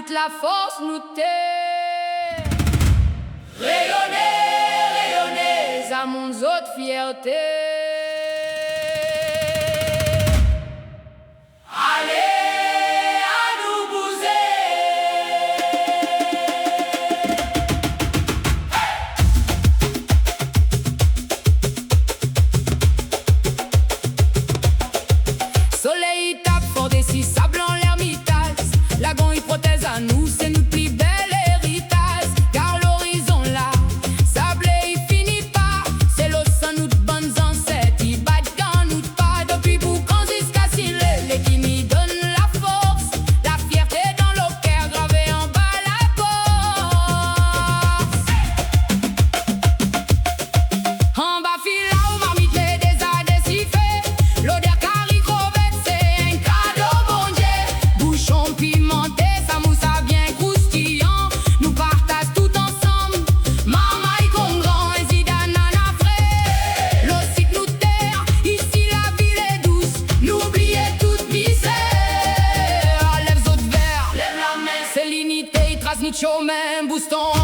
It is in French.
toute la force nous t'est. Rayonnez, rayonnez, à mon autre fierté. Allez à nous bouser. Soleil tape fort des six sables en l'ermitage. Lagon il protège à nous, c'est notre plus bel héritage. Car l'horizon là, sablé il finit pas. C'est l'océan nous de bonnes ancêtres. Il bat quand nous pas depuis Boucan jusqu'à Siré. Les qui nous donnent la force, la fierté dans nos cœurs gravée en bas la force. En bas fila ou marmite les des adhésifés. L'odeur caricrovette c'est un cadeau bon Dieu. Bouchon pimenté, ça mousse à bien croustillant. Nous partage tout ensemble. Maman y grand, un zidanana frais. L'ossic nous terre, ici la ville est douce. N'oubliez toute misère. Lève autres verres, Lève la main. c'est l'unité, trace ni chemin, booston.